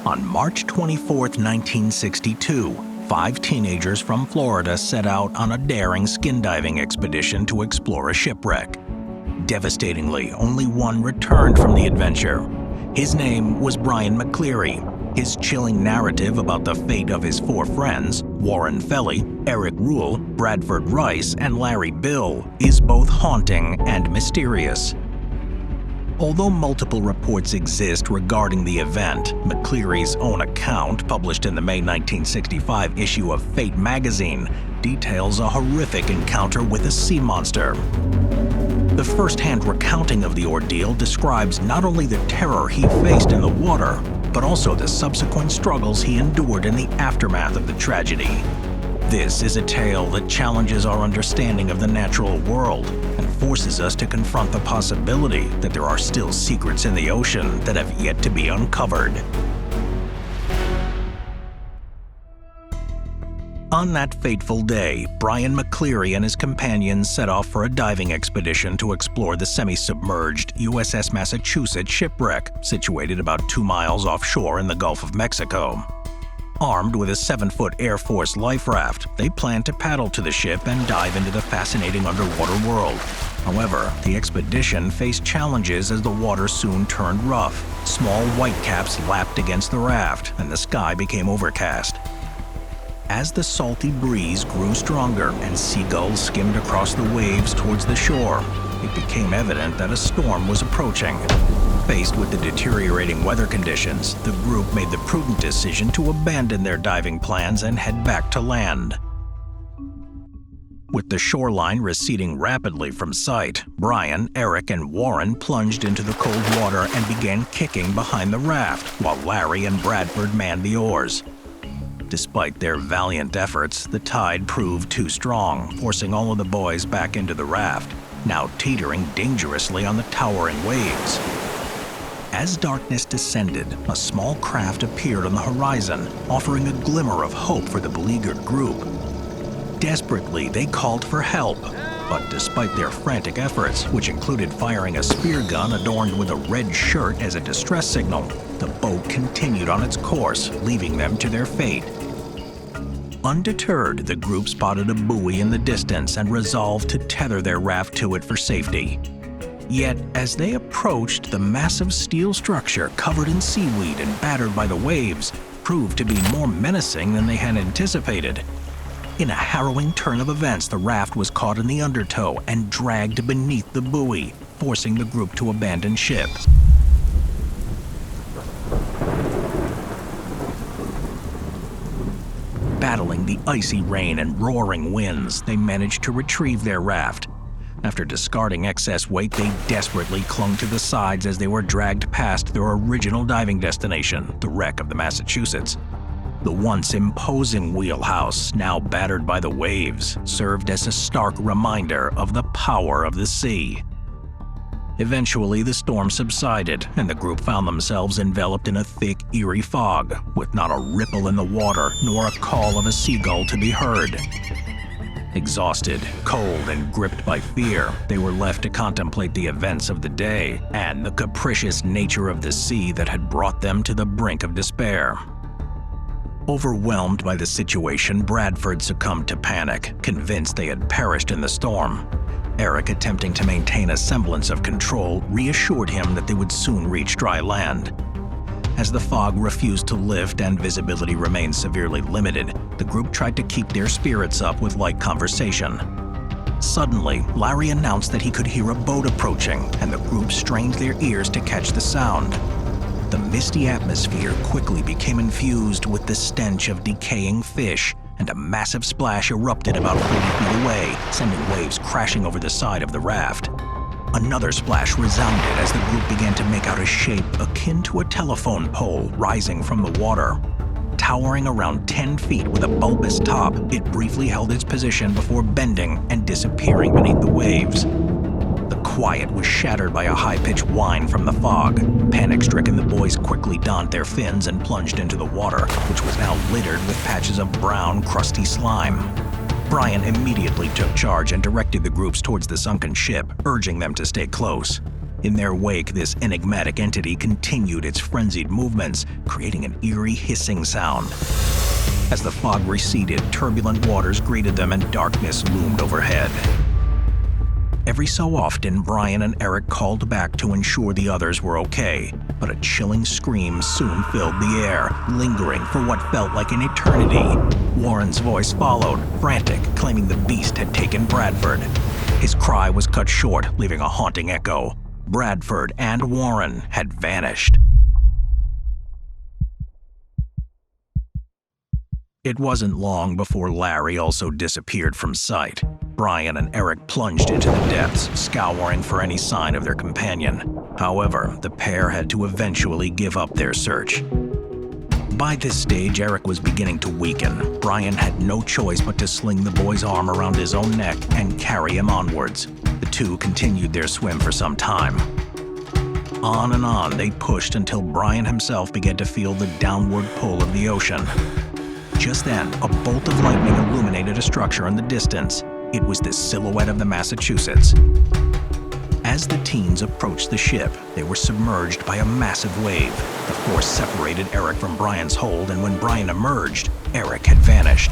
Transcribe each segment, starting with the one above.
On March 24, 1962, 5 teenagers from Florida set out on a daring skin diving expedition to explore a shipwreck. Devastatingly, only one returned from the adventure. His name was Brian McCleary. His chilling narrative about the fate of his 4 friends, Warren Felly, Eric Rule, Bradford Rice, and Larry Bill, is both haunting and mysterious. Although multiple reports exist regarding the event, McCleary's own account, published in the May 1965 issue of Fate magazine, details a horrific encounter with a sea monster. The first-hand recounting of the ordeal describes not only the terror he faced in the water, but also the subsequent struggles he endured in the aftermath of the tragedy. This is a tale that challenges our understanding of the natural world and forces us to confront the possibility that there are still secrets in the ocean that have yet to be uncovered. On that fateful day, Brian McCleary and his companions set off for a diving expedition to explore the semi-submerged USS Massachusetts shipwreck, situated about 2 miles offshore in the Gulf of Mexico. Armed with a 7-foot Air Force life raft, they planned to paddle to the ship and dive into the fascinating underwater world. However, the expedition faced challenges as the water soon turned rough. Small whitecaps lapped against the raft, and the sky became overcast. As the salty breeze grew stronger and seagulls skimmed across the waves towards the shore, it became evident that a storm was approaching. Faced with the deteriorating weather conditions, the group made the prudent decision to abandon their diving plans and head back to land. With the shoreline receding rapidly from sight, Brian, Eric, and Warren plunged into the cold water and began kicking behind the raft, while Larry and Bradford manned the oars. Despite their valiant efforts, the tide proved too strong, forcing all of the boys back into the raft, now teetering dangerously on the towering waves. As darkness descended, a small craft appeared on the horizon, offering a glimmer of hope for the beleaguered group. Desperately, they called for help, but despite their frantic efforts, which included firing a spear gun adorned with a red shirt as a distress signal, the boat continued on its course, leaving them to their fate. Undeterred, the group spotted a buoy in the distance and resolved to tether their raft to it for safety. Yet, as they approached, the massive steel structure, covered in seaweed and battered by the waves, proved to be more menacing than they had anticipated. In a harrowing turn of events, the raft was caught in the undertow and dragged beneath the buoy, forcing the group to abandon ship. Battling the icy rain and roaring winds, they managed to retrieve their raft. After discarding excess weight, they desperately clung to the sides as they were dragged past their original diving destination, the wreck of the Massachusetts. The once imposing wheelhouse, now battered by the waves, served as a stark reminder of the power of the sea. Eventually, the storm subsided, and the group found themselves enveloped in a thick, eerie fog, with not a ripple in the water nor a call of a seagull to be heard. Exhausted, cold, and gripped by fear, they were left to contemplate the events of the day and the capricious nature of the sea that had brought them to the brink of despair. Overwhelmed by the situation, Bradford succumbed to panic, convinced they had perished in the storm. Eric, attempting to maintain a semblance of control, reassured him that they would soon reach dry land. As the fog refused to lift and visibility remained severely limited, the group tried to keep their spirits up with light conversation. Suddenly, Larry announced that he could hear a boat approaching, and the group strained their ears to catch the sound. The misty atmosphere quickly became infused with the stench of decaying fish, and a massive splash erupted about 40 feet away, sending waves crashing over the side of the raft. Another splash resounded as the group began to make out a shape akin to a telephone pole rising from the water. Towering around 10 feet with a bulbous top, it briefly held its position before bending and disappearing beneath the waves. The quiet was shattered by a high-pitched whine from the fog. Panic-stricken, the boys quickly donned their fins and plunged into the water, which was now littered with patches of brown, crusty slime. Brian immediately took charge and directed the groups towards the sunken ship, urging them to stay close. In their wake, this enigmatic entity continued its frenzied movements, creating an eerie hissing sound. As the fog receded, turbulent waters greeted them and darkness loomed overhead. Every so often, Brian and Eric called back to ensure the others were okay, but a chilling scream soon filled the air, lingering for what felt like an eternity. Warren's voice followed, frantic, claiming the beast had taken Bradford. His cry was cut short, leaving a haunting echo. Bradford and Warren had vanished. It wasn't long before Larry also disappeared from sight. Brian and Eric plunged into the depths, scouring for any sign of their companion. However, the pair had to eventually give up their search. By this stage, Eric was beginning to weaken. Brian had no choice but to sling the boy's arm around his own neck and carry him onwards. The two continued their swim for some time. On and on they pushed until Brian himself began to feel the downward pull of the ocean. Just then, a bolt of lightning illuminated a structure in the distance. It was the silhouette of the Massachusetts. As the teens approached the ship, they were submerged by a massive wave. The force separated Eric from Brian's hold, and when Brian emerged, Eric had vanished.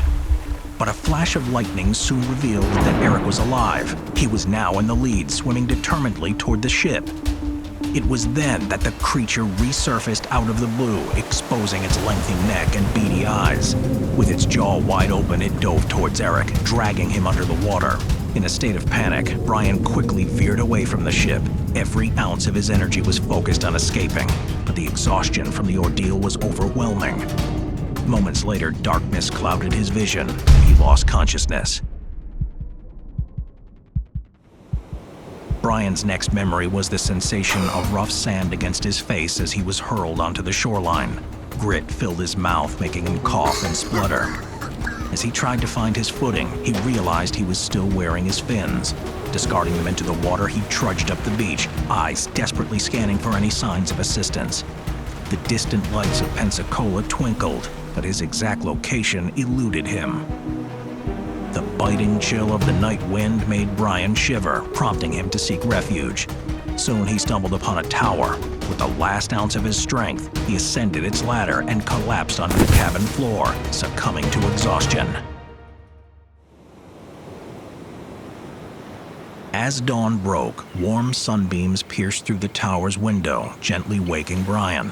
But a flash of lightning soon revealed that Eric was alive. He was now in the lead, swimming determinedly toward the ship. It was then that the creature resurfaced out of the blue, exposing its lengthy neck and beady eyes. With its jaw wide open, it dove towards Eric, dragging him under the water. In a state of panic, Brian quickly veered away from the ship. Every ounce of his energy was focused on escaping, but the exhaustion from the ordeal was overwhelming. Moments later, darkness clouded his vision, and he lost consciousness. Brian's next memory was the sensation of rough sand against his face as he was hurled onto the shoreline. Grit filled his mouth, making him cough and splutter. As he tried to find his footing, he realized he was still wearing his fins. Discarding them into the water, he trudged up the beach, eyes desperately scanning for any signs of assistance. The distant lights of Pensacola twinkled, but his exact location eluded him. The biting chill of the night wind made Brian shiver, prompting him to seek refuge. Soon he stumbled upon a tower. With the last ounce of his strength, he ascended its ladder and collapsed onto the cabin floor, succumbing to exhaustion. As dawn broke, warm sunbeams pierced through the tower's window, gently waking Brian.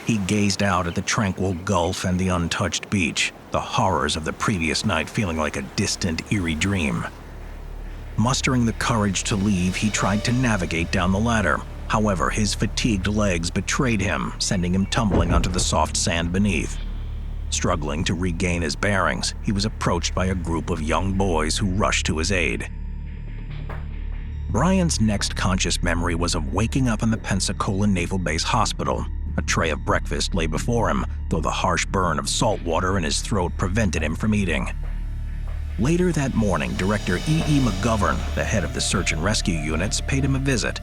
He gazed out at the tranquil gulf and the untouched beach, the horrors of the previous night feeling like a distant, eerie dream. Mustering the courage to leave, he tried to navigate down the ladder. However, his fatigued legs betrayed him, sending him tumbling onto the soft sand beneath. Struggling to regain his bearings, he was approached by a group of young boys who rushed to his aid. Brian's next conscious memory was of waking up in the Pensacola Naval Base Hospital. A tray of breakfast lay before him, though the harsh burn of salt water in his throat prevented him from eating. Later that morning, Director E.E. McGovern, the head of the search and rescue units, paid him a visit.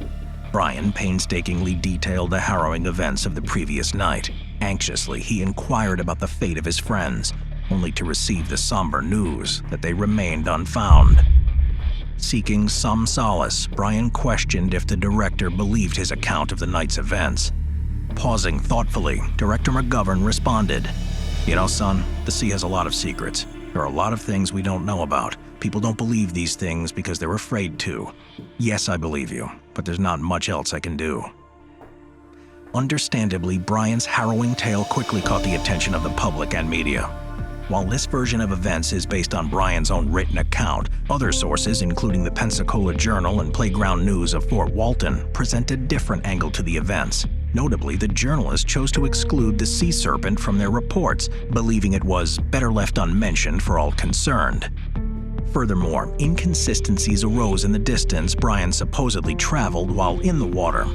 Brian painstakingly detailed the harrowing events of the previous night. Anxiously, he inquired about the fate of his friends, only to receive the somber news that they remained unfound. Seeking some solace, Brian questioned if the director believed his account of the night's events. Pausing thoughtfully, Director McGovern responded, "You know, son, the sea has a lot of secrets. There are a lot of things we don't know about. People don't believe these things because they're afraid to. Yes, I believe you, but there's not much else I can do." Understandably, Brian's harrowing tale quickly caught the attention of the public and media. While this version of events is based on Brian's own written account, other sources, including the Pensacola Journal and Playground News of Fort Walton, present a different angle to the events. Notably, the journalists chose to exclude the sea serpent from their reports, believing it was better left unmentioned for all concerned. Furthermore, inconsistencies arose in the distance Brian supposedly traveled while in the water.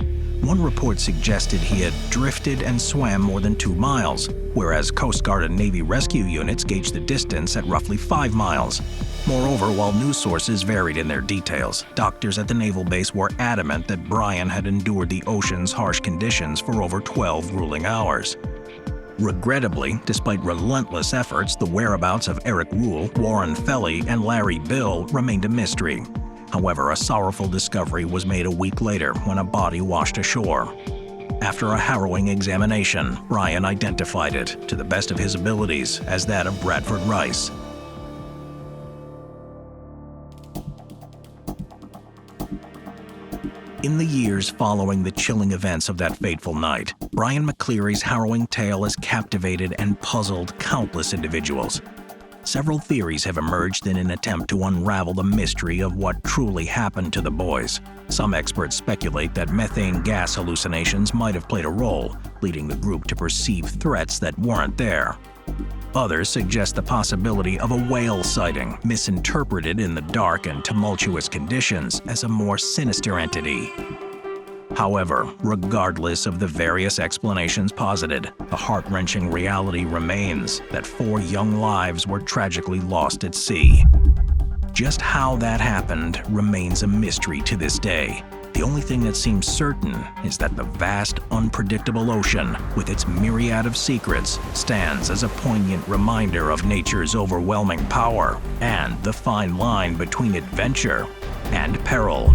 One report suggested he had drifted and swam more than 2 miles, whereas Coast Guard and Navy rescue units gauged the distance at roughly 5 miles. Moreover, while news sources varied in their details, doctors at the naval base were adamant that Brian had endured the ocean's harsh conditions for over 12 grueling hours. Regrettably, despite relentless efforts, the whereabouts of Eric Rule, Warren Felly, and Larry Bill remained a mystery. However, a sorrowful discovery was made a week later when a body washed ashore. After a harrowing examination, Brian identified it, to the best of his abilities, as that of Bradford Rice. In the years following the chilling events of that fateful night, Brian McCleary's harrowing tale has captivated and puzzled countless individuals. Several theories have emerged in an attempt to unravel the mystery of what truly happened to the boys. Some experts speculate that methane gas hallucinations might have played a role, leading the group to perceive threats that weren't there. Others suggest the possibility of a whale sighting, misinterpreted in the dark and tumultuous conditions as a more sinister entity. However, regardless of the various explanations posited, the heart-wrenching reality remains that 4 young lives were tragically lost at sea. Just how that happened remains a mystery to this day. The only thing that seems certain is that the vast, unpredictable ocean, with its myriad of secrets, stands as a poignant reminder of nature's overwhelming power and the fine line between adventure and peril.